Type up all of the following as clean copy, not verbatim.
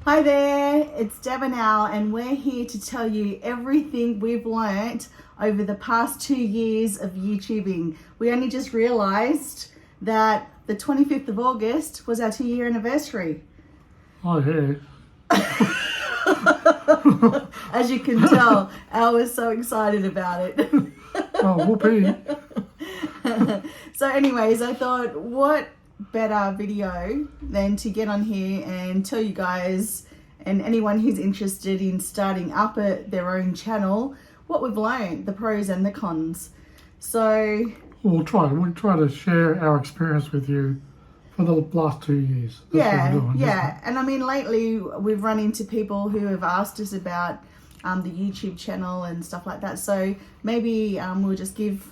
Hi there, it's Deb and Al, and we're here to tell you everything we've learnt over the past 2 years of YouTubing. We only just realised that the 25th of August was our 2-year anniversary. Oh, yeah. As you can tell, Al was so excited about it. Oh, whoopee. So anyways, I thought, what better video than to get on here and tell you guys and anyone who's interested in starting up their own channel what we've learned, the pros and the cons. So We'll try to share our experience with you for the last 2 years. That's what we're doing, and I mean, lately we've run into people who have asked us about the YouTube channel and stuff like that, so maybe we'll just give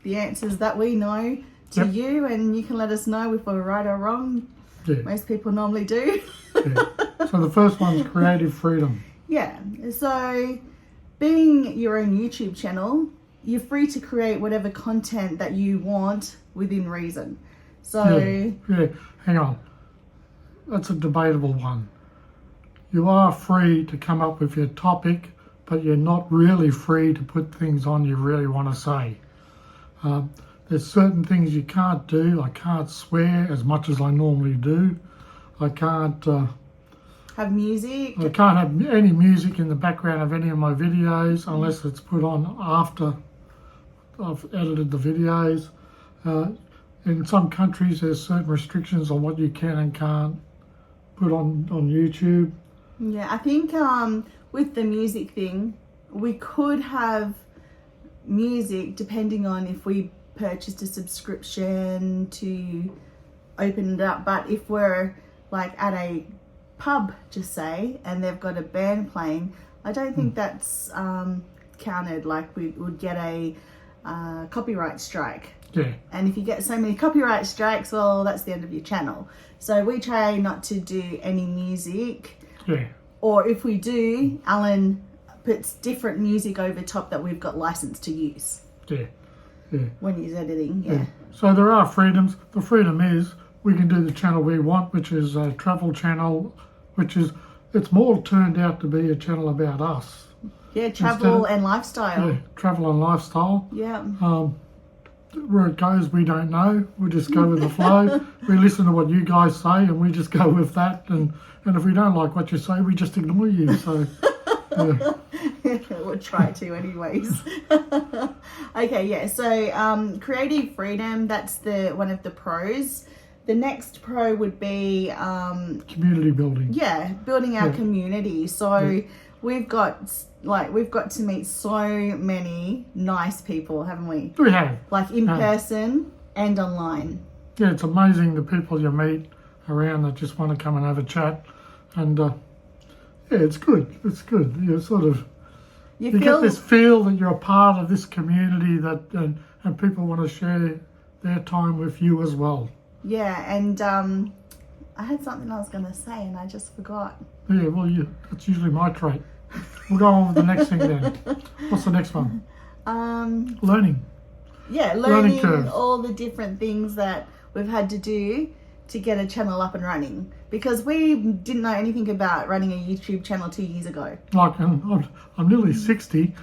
the answers that we know to you, and you can let us know if we're right or wrong. Most people normally do. So the first one's creative freedom. So being your own YouTube channel, you're free to create whatever content that you want within reason. So Hang on, that's a debatable one. You are free to come up with your topic, but you're not really free to put things on you really want to say. There's certain things you can't do. I can't swear as much as I normally do. I can't have music. I can't have any music in the background of any of my videos unless it's put on after I've edited the videos. In some countries there's certain restrictions on what you can and can't put on YouTube. Yeah, I think with the music thing, we could have music depending on if we purchased a subscription to open it up, but if we're like at a pub, just say, and they've got a band playing, I don't think that's counted. Like, we would get a copyright strike. And if you get so many copyright strikes, well, that's the end of your channel. So we try not to do any music, or if we do, Alan puts different music over top that we've got license to use when he's editing. So there are freedoms. The freedom is we can do the channel we want, which is a travel channel, it's more turned out to be a channel about us. Travel and lifestyle. Travel and lifestyle. Where it goes, we don't know. We just go with the flow. We listen to what you guys say, and we just go with that. And if we don't like what you say, we just ignore you. So. We'll try to anyways. So creative freedom, that's the one of the pros. The next pro would be community building. Building our community. So we've got to meet so many nice people, haven't we? We have. Like in person and online. It's amazing the people you meet around that just want to come and have a chat, and it's good. It's good. You sort of you get this feel that you're a part of this community and people want to share their time with you as well. And I had something I was going to say and I just forgot. That's usually my trait. We'll go on with the next thing then. What's the next one? Learning. Learning curve. All the different things that we've had to do to get a channel up and running, because we didn't know anything about running a YouTube channel 2 years ago. Like I'm nearly 60,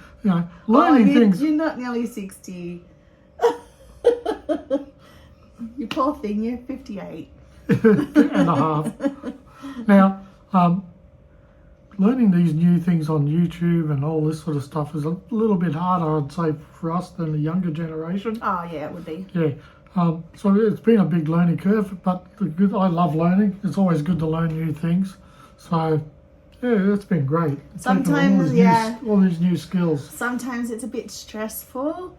learning things. You're not nearly 60. You poor thing, you're 58 and a half. Now, learning these new things on YouTube and all this sort of stuff is a little bit harder, I'd say, for us than the younger generation. Oh yeah, it would be. So it's been a big learning curve, but I love learning. It's always good to learn new things. So it's been great. Sometimes all these new skills. Sometimes it's a bit stressful,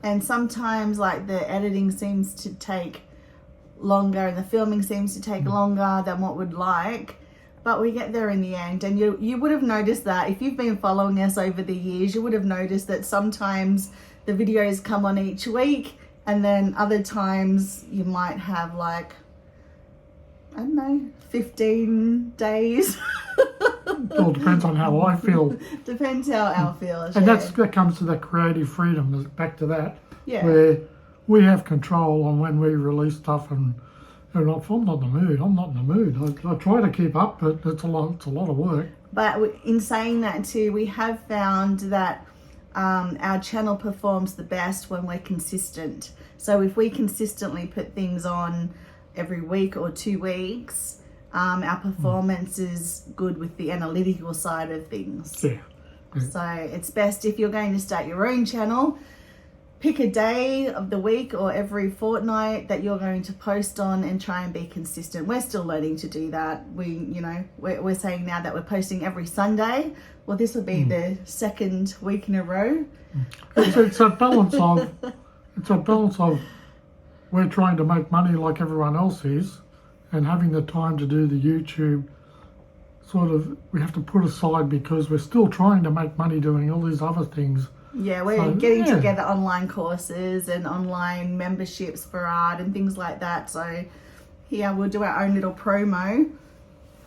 and sometimes like the editing seems to take longer and the filming seems to take longer than what we'd like. But we get there in the end, and you would have noticed that if you've been following us over the years, you would have noticed that sometimes the videos come on each week, and then other times you might have like, I don't know, 15 days. It all depends on how I feel. Depends how Al feels. And that comes to that creative freedom, back to that. Yeah. Where we have control on when we release stuff and I'm not in the mood. I'm not in the mood. I try to keep up, but it's a lot of work. But in saying that too, we have found that our channel performs the best when we're consistent. So if we consistently put things on every week or 2 weeks, our performance is good with the analytical side of things. Yeah. So it's best if you're going to start your own channel, pick a day of the week or every fortnight that you're going to post on and try and be consistent. We're still learning to do that. We're saying now that we're posting every Sunday. Well, this will be the second week in a row. It's a balance of we're trying to make money like everyone else is, and having the time to do the YouTube we have to put aside because we're still trying to make money doing all these other things. Yeah, we're getting together online courses and online memberships for art and things like that. So here we'll do our own little promo.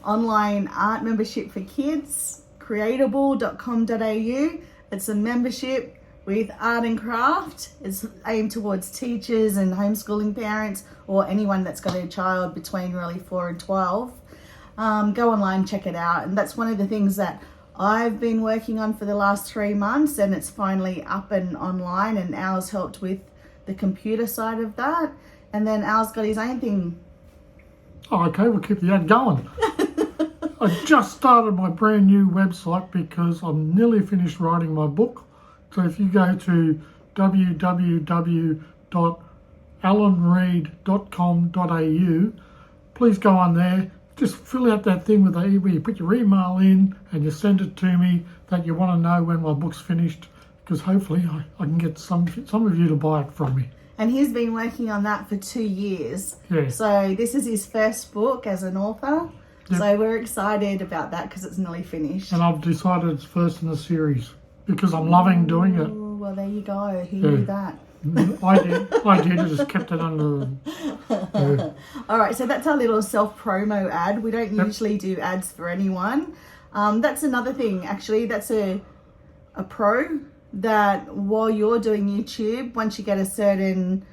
Online art membership for kids, creatable.com.au. It's a membership with art and craft. It's aimed towards teachers and homeschooling parents or anyone that's got a child between really 4 and 12. Go online, check it out. And that's one of the things that I've been working on for the last 3 months, and it's finally up and online, and Al's helped with the computer side of that. And then Al's got his own thing. Oh, okay, we'll keep the ad going. I just started my brand new website because I'm nearly finished writing my book. So if you go to www.alanreed.com.au, please go on there. Just fill out that thing where you put your email in and you send it to me that you want to know when my book's finished, because hopefully I can get some of you to buy it from me. And he's been working on that for 2 years. Yeah. So this is his first book as an author. Yep. So we're excited about that because it's nearly finished. And I've decided it's first in the series because I'm loving doing it. Oh, well, there you go. Who knew that? I did. I just kept it under. All right, so that's our little self-promo ad. We don't usually do ads for anyone. That's another thing, actually. That's a pro that while you're doing YouTube, once you get a certain,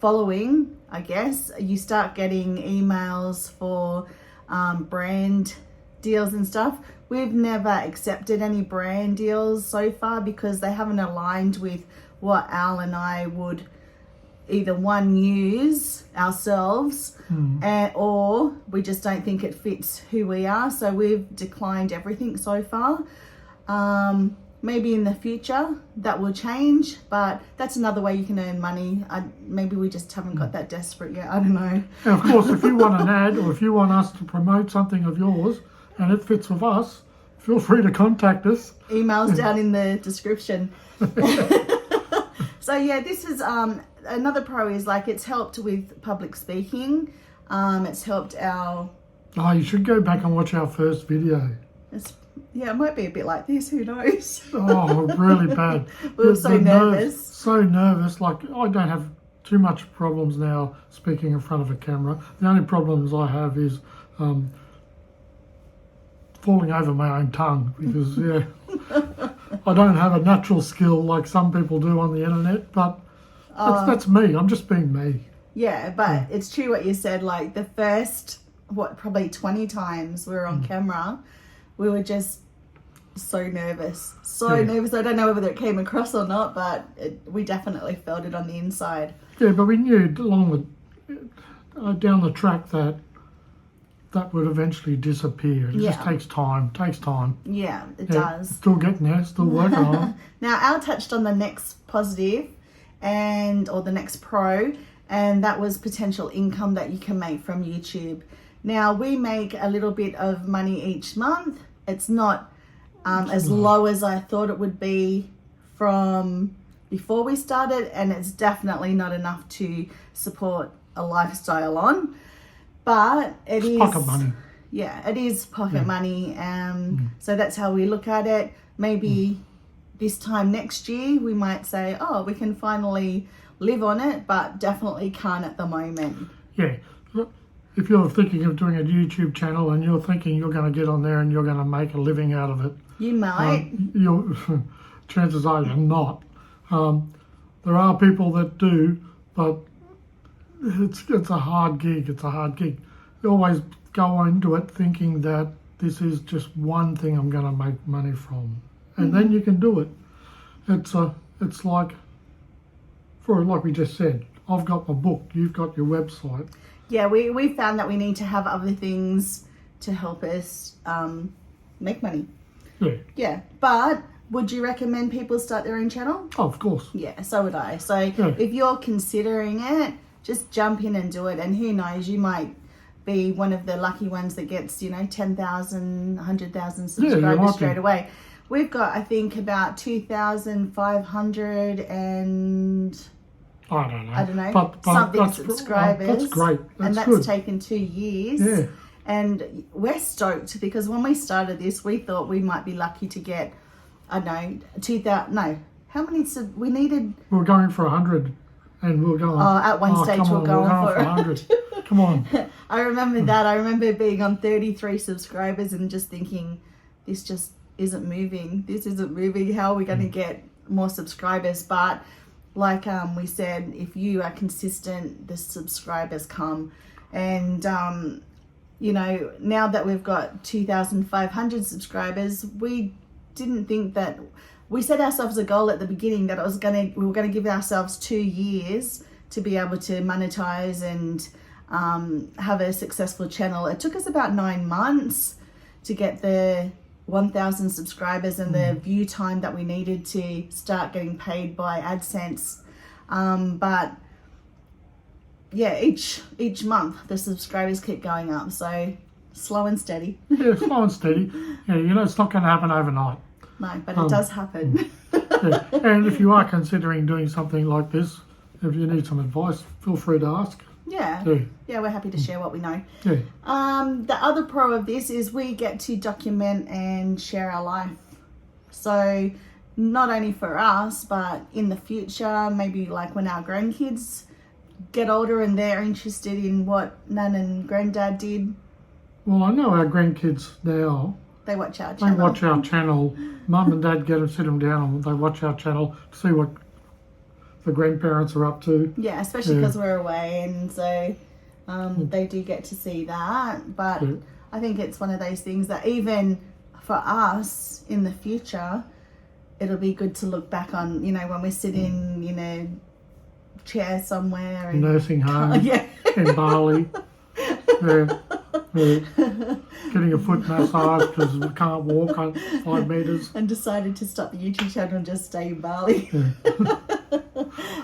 following, I guess, you start getting emails for brand deals and stuff. We've never accepted any brand deals so far because they haven't aligned with what Al and I would either use ourselves or we just don't think it fits who we are. So we've declined everything so far. Maybe in the future that will change, but that's another way you can earn money. Maybe we just haven't got that desperate yet. I don't know. And of course, if you want an ad or if you want us to promote something of yours and it fits with us, feel free to contact us. Email's down in the description. So yeah, this is another pro is it's helped with public speaking. It's helped our... Oh, you should go back and watch our first video. It might be a bit like this, who knows? Oh, really bad. We were so nervous. So nervous. I don't have too much problems now speaking in front of a camera. The only problems I have is falling over my own tongue because, I don't have a natural skill like some people do on the internet, but that's me. I'm just being me. Yeah, but it's true what you said. The first, probably 20 times we were on camera, we were just so nervous. Nervous. I don't know whether it came across or not, but we definitely felt it on the inside. Yeah, but we knew down the track that would eventually disappear. It just takes time. Yeah, it does. Still getting there, still working on it. Now, Al touched on the next positive or the next pro, and that was potential income that you can make from YouTube. Now, we make a little bit of money each month. It's not as low as I thought it would be from before we started, and it's definitely not enough to support a lifestyle on. But it is pocket money. Yeah, it is pocket money. So that's how we look at it. Maybe this time next year we might say, oh, we can finally live on it, but definitely can't at the moment. Yeah. If you're thinking of doing a YouTube channel and you're thinking you're going to get on there and you're going to make a living out of it, you might. Chances are you're not. There are people that do, but it's a hard gig. It's a hard gig. You always go into it thinking that this is just one thing I'm going to make money from, and then you can do it. It's like we just said. I've got my book. You've got your website. Yeah, we found that we need to have other things to help us make money. Yeah. Yeah, but would you recommend people start their own channel? Oh, of course. Yeah, so would I. So Yeah. if you're considering it, just jump in and do it. And who knows, you might be one of the lucky ones that gets, 10,000, 100,000 subscribers straight away. We've got, I think, about 2,500 and... I don't know. But something subscribers. That's great. And that's good. taken 2 years. Yeah. And we're stoked because when we started this, we thought we might be lucky to get, I don't know, 2,000, no, how many, we needed... We were going for 100 and we were going... at one stage we were going for 100. Come on. I remember that. I remember being on 33 subscribers and just thinking, this just isn't moving. This isn't moving. How are we going to get more subscribers? But like we said, if you are consistent, the subscribers come. And, now that we've got 2,500 subscribers, we didn't think that... We set ourselves a goal at the beginning that we were going to give ourselves 2 years to be able to monetize and have a successful channel. It took us about 9 months to get the 1,000 subscribers and the view time that we needed to start getting paid by AdSense. But yeah, each month the subscribers keep going up. So slow and steady. Yeah, slow and steady. Yeah, it's not going to happen overnight. No, but it does happen. Yeah. And if you are considering doing something like this, if you need some advice, feel free to ask. Yeah, we're happy to share what we know. Yeah. The other pro of this is we get to document and share our life. So not only for us, but in the future, maybe like when our grandkids get older and they're interested in what Nan and Granddad did. Well, I know our grandkids now. They watch our channel. They watch our channel. Mum and Dad sit them down and they watch our channel to see what the grandparents are up to. Yeah, especially because we're away, and so they do get to see that. But I think it's one of those things that even for us in the future, it'll be good to look back on, when we're sitting in a chair somewhere. And, nursing home in Bali. Getting a foot massage because we can't walk on 5 metres. And decided to stop the YouTube channel and just stay in Bali.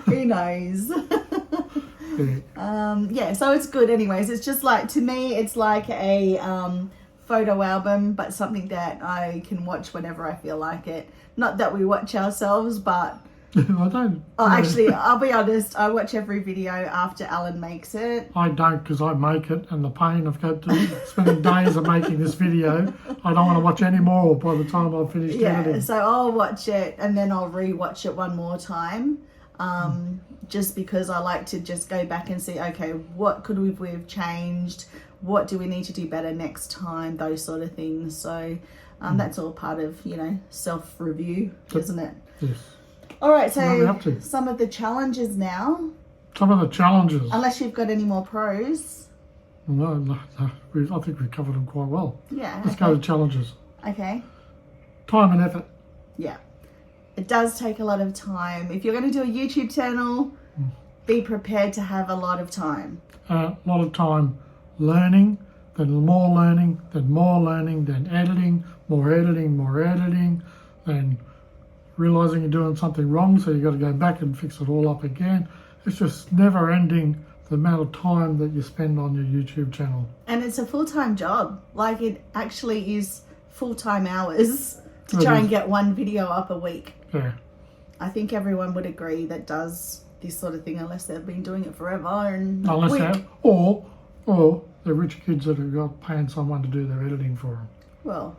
Who knows? So it's good anyways. It's just like, to me, it's like a photo album, but something that I can watch whenever I feel like it. Not that we watch ourselves, but... I don't. Actually, I'll be honest, I watch every video after Alan makes it. I don't, because I make it, and the pain of spending days of making this video, I don't want to watch any more by the time I've finished editing. So I'll watch it and then I'll re-watch it one more time, just because I like to just go back and see, okay, what could we've changed? What do we need to do better next time? Those sort of things. So that's all part of, self-review, isn't it? Yes. All right, so some of the challenges now. Some of the challenges. Unless you've got any more pros. No. I think we've covered them quite well. Yeah. Let's go to challenges. Okay. Time and effort. Yeah. It does take a lot of time. If you're going to do a YouTube channel, be prepared to have a lot of time. A lot of time learning, then more learning, then more learning, then editing, more editing, then realising you're doing something wrong, so you've got to go back and fix it all up again. It's just never ending, the amount of time that you spend on your YouTube channel. And it's a full-time job. Like, it actually is full-time hours to try and get one video up a week. Yeah. I think everyone would agree that does this sort of thing, unless they've been doing it forever and or they're rich kids that have got paying someone to do their editing for them. Well,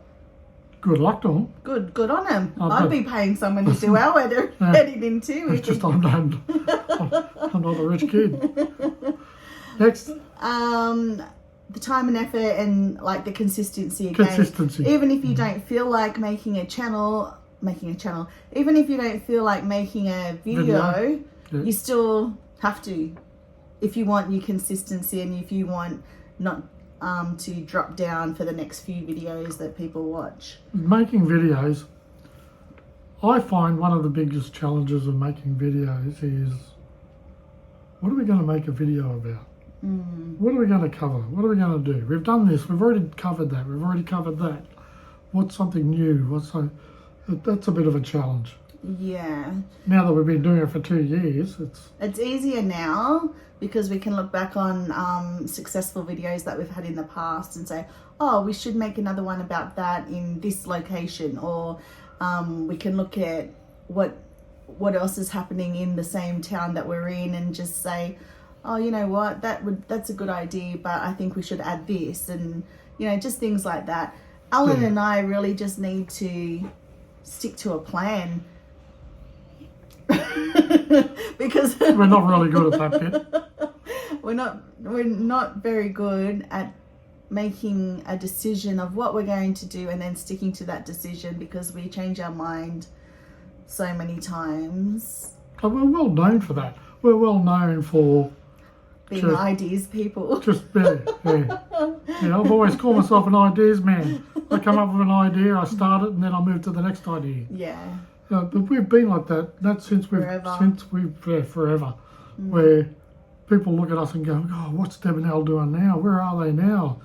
good luck to them. Good on them. I'd be paying someone to do our editing too. It's just I'm not a rich kid. Next. The time and effort and like the consistency again. Consistency. Even if you don't feel like making a channel, even if you don't feel like making a video. You still have to if you want your consistency and if you want not to drop down for the next few videos that people watch. Making videos, I find one of the biggest challenges of making videos is, what are we going to make a video about? What are we going to cover? What are we going to do? We've done this. We've already covered that. We've already covered that. What's something new? That's a bit of a challenge. Yeah. Now that we've been doing it for 2 years, it's easier now because we can look back on successful videos that we've had in the past and say, oh, we should make another one about that in this location, or we can look at what else is happening in the same town that we're in and just say, oh, you know what, that's a good idea, but I think we should add this, and just things like that. Alan and I really just need to stick to a plan. Because we're not really good at that bit. We're not very good at making a decision of what we're going to do and then sticking to that decision, because we change our mind so many times. But we're well known for that. We're well known for being ideas people. Yeah, I've always called myself an ideas man. I come up with an idea, I start it, and then I move to the next idea. Yeah. But we've been like that. That's since we've forever. Where people look at us and go, "Oh, what's Deb and Al doing now? Where are they now?"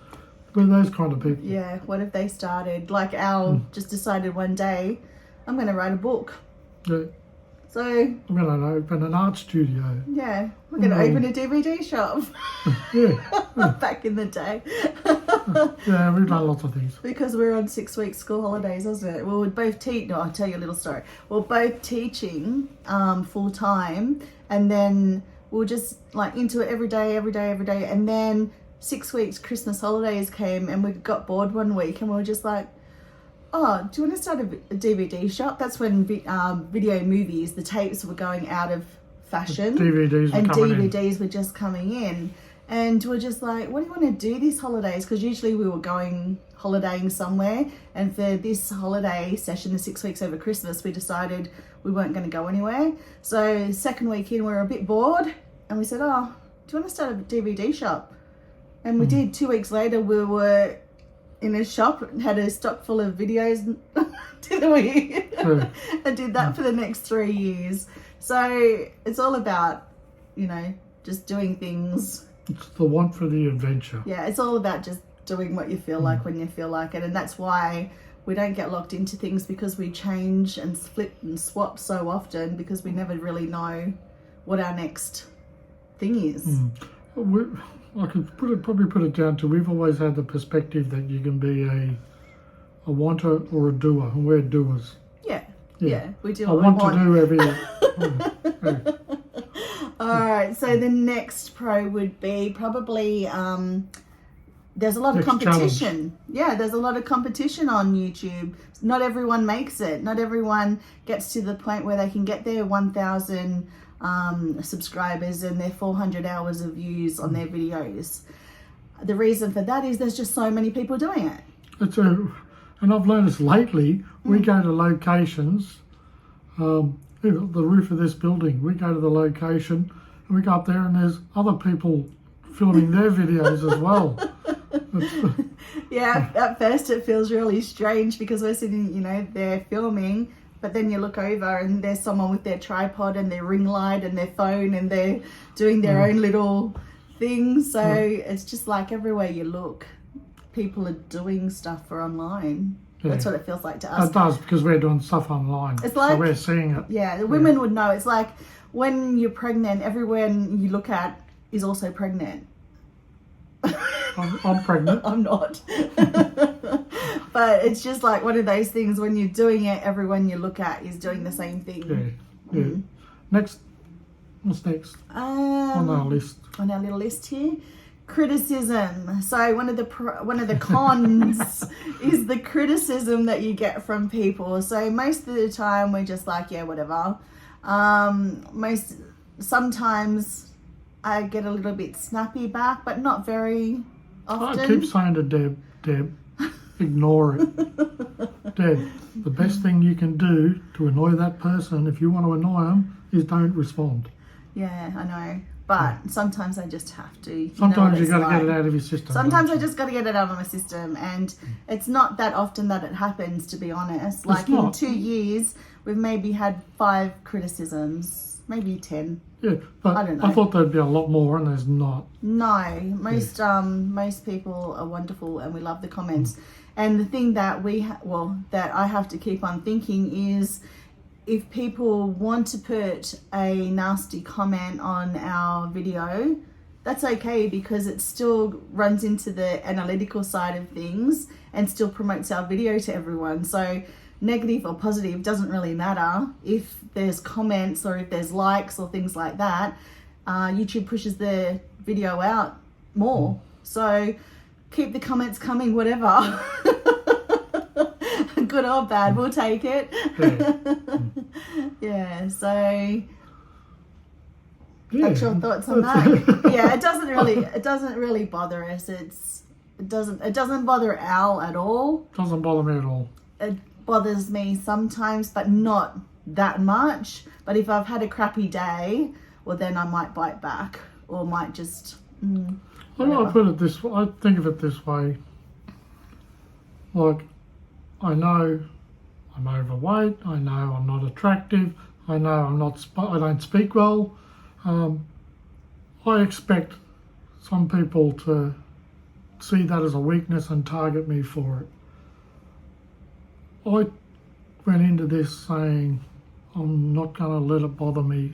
We're those kind of people. Yeah. What if they started like Al just decided one day, I'm going to write a book. Yeah. So I'm going to open an art studio. Yeah, we're going to open a DVD shop. Yeah. Back in the day. Yeah, we've done lots of things. Because we're on 6-week school holidays, wasn't it? Well, we're both I'll tell you a little story. We're both teaching full time, and then we're just like into it every day. And then 6 weeks Christmas holidays came, and we got bored one week, and we were just like, oh, do you want to start a DVD shop? That's when video movies, the tapes were going out of fashion. DVDs were just coming in. And we're just like, what do you want to do these holidays? Because usually we were going holidaying somewhere. And for this holiday session, the 6 weeks over Christmas, we decided we weren't going to go anywhere. So second week in, we were a bit bored. And we said, oh, do you want to start a DVD shop? And we did. 2 weeks later, we were in a shop and had a stock full of videos, didn't we? And did that for the next 3 years. So it's all about, just doing things. It's the want for the adventure. Yeah, it's all about just doing what you feel like when you feel like it. And that's why we don't get locked into things, because we change and flip and swap so often, because we never really know what our next thing is. I could probably put it down to, we've always had the perspective that you can be a wanter or a doer, and we're doers. Yeah, we do I what we want. want to do everything. All right, so the next pro would be probably, there's a lot of competition. Challenge. Yeah, there's a lot of competition on YouTube. Not everyone makes it. Not everyone gets to the point where they can get their 1,000 subscribers and their 400 hours of views on their videos. The reason for that is there's just so many people doing it. And I've learned this lately. We go to locations, the roof of this building, we go to the location and we go up there and there's other people filming their videos as well. Yeah, at first it feels really strange because we're sitting, they're filming, but then you look over and there's someone with their tripod and their ring light and their phone, and they're doing their own little things. So it's just like everywhere you look, people are doing stuff for online. Yeah. That's what it feels like to us. It does, because we're doing stuff online. It's like, so we're seeing it. Yeah, the women would know. It's like when you're pregnant, everyone you look at is also pregnant. I'm pregnant. I'm not. But it's just like one of those things, when you're doing it, everyone you look at is doing the same thing. Yeah. Next. What's next? On our list. On our little list here. Criticism. So one of the cons is the criticism that you get from people. So most of the time we're just like, yeah, whatever. Sometimes I get a little bit snappy back, but not very often. I keep saying to Deb, ignore it. Deb, the best thing you can do to annoy that person, if you want to annoy them, is don't respond. Yeah, I know. But sometimes I just have to. Sometimes you got to get it out of your system. Sometimes I just got to get it out of my system, and it's not that often that it happens, to be honest. Like in 2 years, we've maybe had 5 criticisms, maybe 10. Yeah, but I don't know. I thought there'd be a lot more, and there's not. No, most people are wonderful, and we love the comments. And the thing that that I have to keep on thinking is, if people want to put a nasty comment on our video, that's okay, because it still runs into the analytical side of things and still promotes our video to everyone. So negative or positive doesn't really matter. If there's comments or if there's likes or things like that, YouTube pushes the video out more. So keep the comments coming, whatever. Good or bad, we'll take it. Yeah, so actual thoughts on that. Yeah, it doesn't really bother us. It doesn't bother Al at all. Doesn't bother me at all. It bothers me sometimes, but not that much. But if I've had a crappy day, well, then I might bite back, or might just I put it this way. I think of it this way. Like, I know I'm overweight. I know I'm not attractive. I know I don't speak well. I expect some people to see that as a weakness and target me for it. I went into this saying, I'm not going to let it bother me.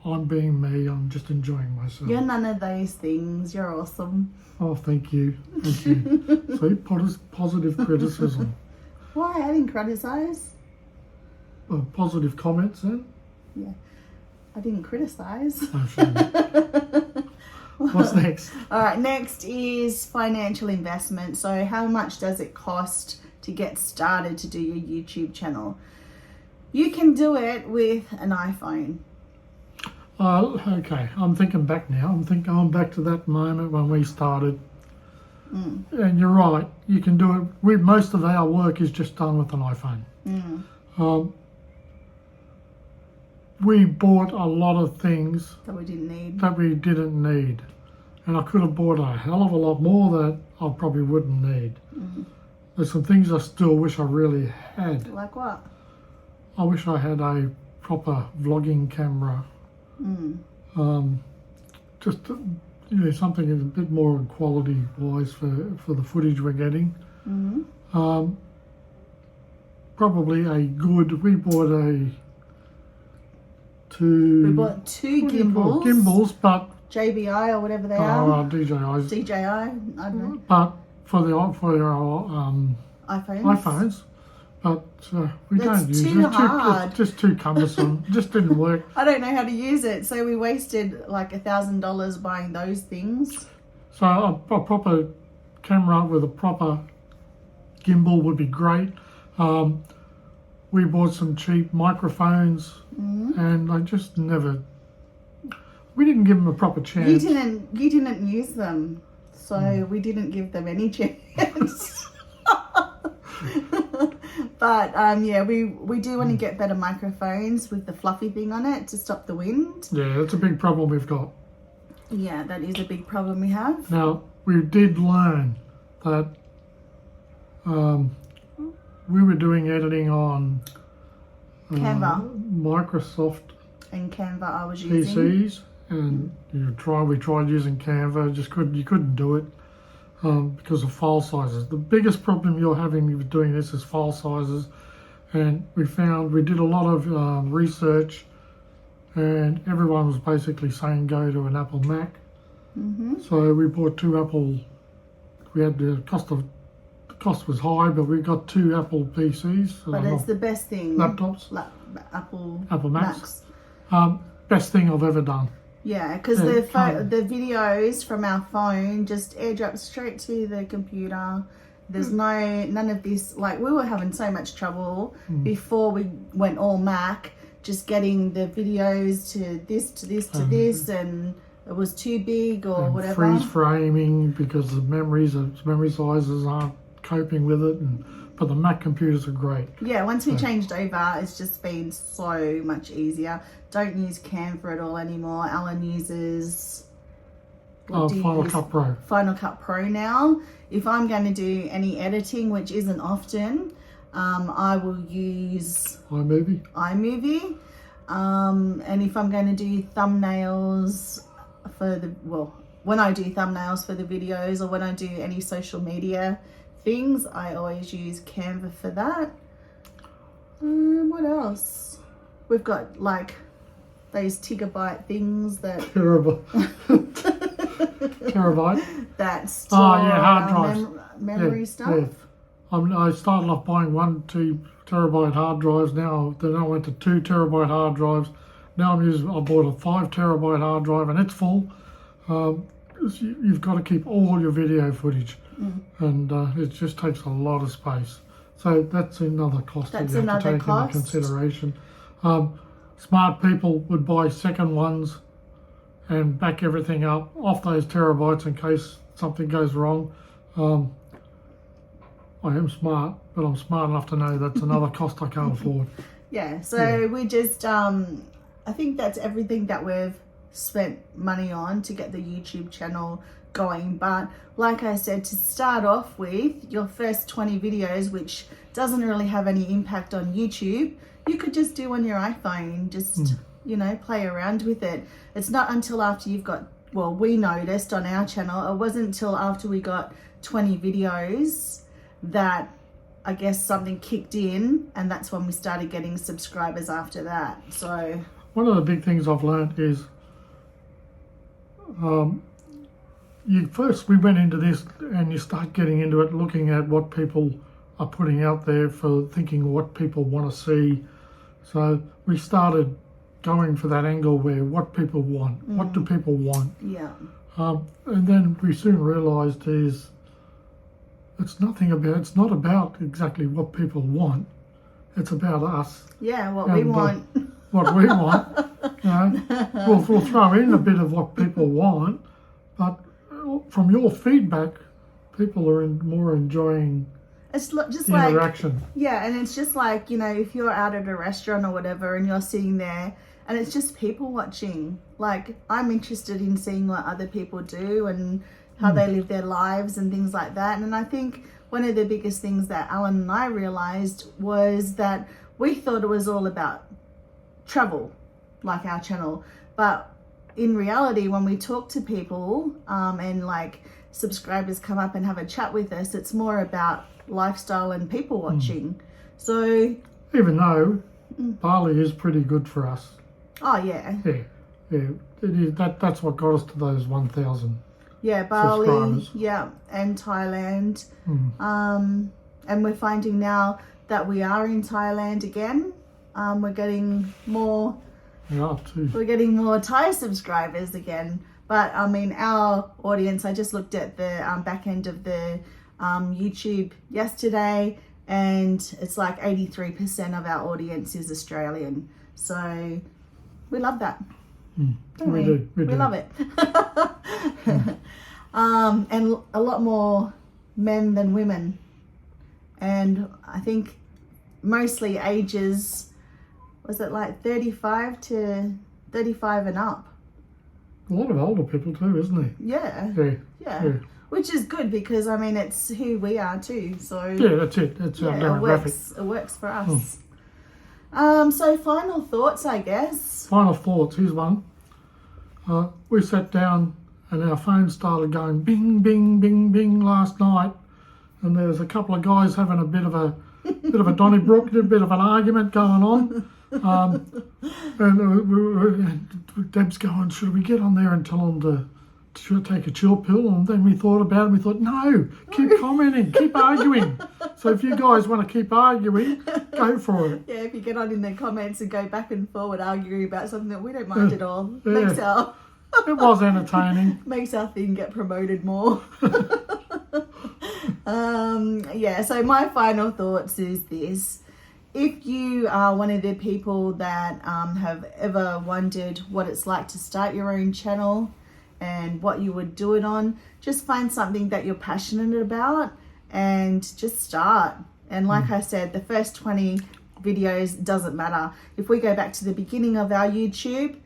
I'm being me. I'm just enjoying myself. You're none of those things. You're awesome. Oh, thank you. Thank you. See, positive criticism. Why? I didn't criticise. Positive comments then? Yeah. I didn't criticise. Oh, sure. What's next? All right, next is financial investment. So how much does it cost to get started to do your YouTube channel? You can do it with an iPhone. Okay, I'm thinking back now. I'm going back to that moment when we started. And you're right, you can do it. Most of our work is just done with an iPhone. We bought a lot of things that we didn't need. And I could have bought a hell of a lot more that I probably wouldn't need. There's some things I still wish I really had. Like what? I wish I had a proper vlogging camera. Just something a bit more quality wise for the footage we're getting. Probably we bought two gimbals, but JBI or whatever they are. DJI, I don't know. But for our iPhones, but we don't use it. It's just too cumbersome. It just didn't work. I don't know how to use it, so we wasted like $1,000 buying those things. So a proper camera with a proper gimbal would be great. We bought some cheap microphones, and I just never. We didn't give them a proper chance. You didn't use them, so we didn't give them any chance. But we do want to get better microphones with the fluffy thing on it to stop the wind. Yeah, that's a big problem we've got. Yeah, that is a big problem we have. Now, we did learn that we were doing editing on Canva. Microsoft and Canva I was using. PCs, and we tried using Canva, you couldn't do it. Because of file sizes. The biggest problem you're having with doing this is file sizes, and we did a lot of research, and everyone was basically saying go to an Apple Mac. So we bought two Apple. We had the cost was high, but we got two Apple PCs. But it's the best thing. Laptops. Apple Macs. Best thing I've ever done. Yeah, because the videos from our phone just airdrop straight to the computer. There's none of this, like we were having so much trouble before we went all Mac, just getting the videos to this, and it was too big or whatever. Freeze framing because the memory sizes aren't coping with it, but the Mac computers are great. Yeah, once we changed over, it's just been so much easier. Don't use Canva at all anymore. Alan uses Final Cut Pro. Final Cut Pro now. If I'm going to do any editing, which isn't often, I will use iMovie. And if I'm going to do thumbnails when I do thumbnails for the videos, or when I do any social media things, I always use Canva for that. What else? We've got like those gigabyte things that Terabyte. that store hard drives. Memory stuff. Yeah. I started off buying 1-2 terabyte hard drives. Then I went to 2 terabyte hard drives. Now I bought a 5 terabyte hard drive, and it's full. You've got to keep all your video footage, and it just takes a lot of space. So that's another cost that you have to take into consideration. Smart people would buy second ones and back everything up off those terabytes in case something goes wrong. I am smart, but I'm smart enough to know that's another cost I can't afford. Yeah, so we just, I think that's everything that we've spent money on to get the YouTube channel going. But like I said, to start off with, your first 20 videos, which doesn't really have any impact on YouTube, you could just do on your iPhone, just, play around with it. It's not until after you've got, we noticed on our channel, it wasn't until after we got 20 videos that I guess something kicked in, and that's when we started getting subscribers after that. So one of the big things I've learned is we went into this and you start getting into it, looking at what people are putting out there, for thinking what people want to see. So we started going for that angle where what people want, what do people want? Yeah. And then we soon realised it's not about exactly what people want. It's about us. Yeah, what we want. What we want. We'll throw in a bit of what people want, but from your feedback, people are more enjoying it's just the interaction. And it's just like, if you're out at a restaurant or whatever and you're sitting there and it's just people watching, like, I'm interested in seeing what other people do and how they live their lives and things like that. And I think one of the biggest things that Alan and I realized was that we thought it was all about travel, like our channel, but in reality, when we talk to people and like subscribers come up and have a chat with us, it's more about lifestyle and people watching. So even though Bali is pretty good for us. Oh yeah. Yeah. It is, that's what got us to those 1,000. Yeah, Bali, and Thailand. And we're finding now that we are in Thailand again. We're getting more. We're getting more Thai subscribers again. But I mean, our audience, I just looked at the back end of the YouTube yesterday, and it's like 83% of our audience is Australian. So we love that. We do. We love it. And a lot more men than women. And I think mostly ages, was it like 35 and up? A lot of older people too, isn't it? Yeah. Which is good because, I mean, it's who we are too. So yeah, that's it. That's our demographic. It works for us. So final thoughts, I guess. Final thoughts. Here's one. We sat down and our phones started going bing, bing, bing, bing last night, and there was a couple of guys having a bit of a Donnybrook, a bit of an argument going on. And Deb's going, should we get on there and tell them to take a chill pill? And then we thought about it and we thought, no, keep commenting, keep arguing. So if you guys want to keep arguing, go for it. Yeah, if you get on in the comments and go back and forward arguing about something that we don't mind at all. Makes it was entertaining. Makes our thing get promoted more. So my final thoughts is this. If you are one of the people that have ever wondered what it's like to start your own channel and what you would do it on, just find something that you're passionate about and just start. And like I said, the first 20 videos doesn't matter. If we go back to the beginning of our YouTube,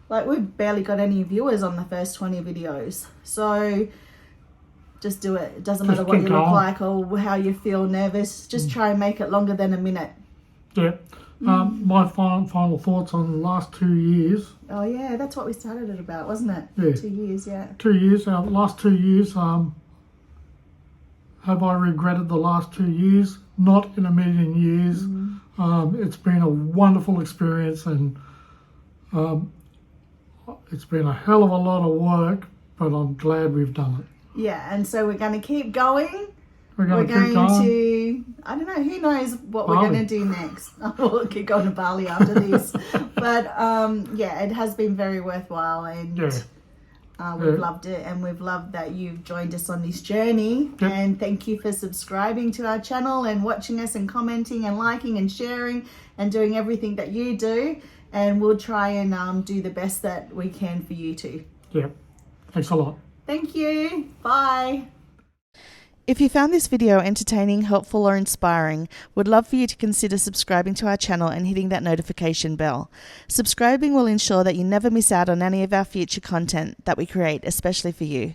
like we've barely got any viewers on the first 20 videos. So just do it. It doesn't matter what you look like or how you feel nervous. Just try and make it longer than a minute. Yeah. My final thoughts on the last 2 years. Oh yeah, that's what we started it about, wasn't it? Yeah. 2 years, yeah. 2 years. Last 2 years. Have I regretted the last 2 years? Not in a million years. It's been a wonderful experience, and it's been a hell of a lot of work, but I'm glad we've done it. Yeah, and so we're going to keep going. We're going to keep going. To, I don't know, who knows what we're going to do next. We'll keep going to Bali after this. But yeah, it has been very worthwhile, and we've loved it, and we've loved that you've joined us on this journey. And thank you for subscribing to our channel and watching us and commenting and liking and sharing and doing everything that you do. And we'll try and do the best that we can for you too. Yeah. Thanks a lot. Thank you. Bye. If you found this video entertaining, helpful or inspiring, we'd love for you to consider subscribing to our channel and hitting that notification bell. Subscribing will ensure that you never miss out on any of our future content that we create, especially for you.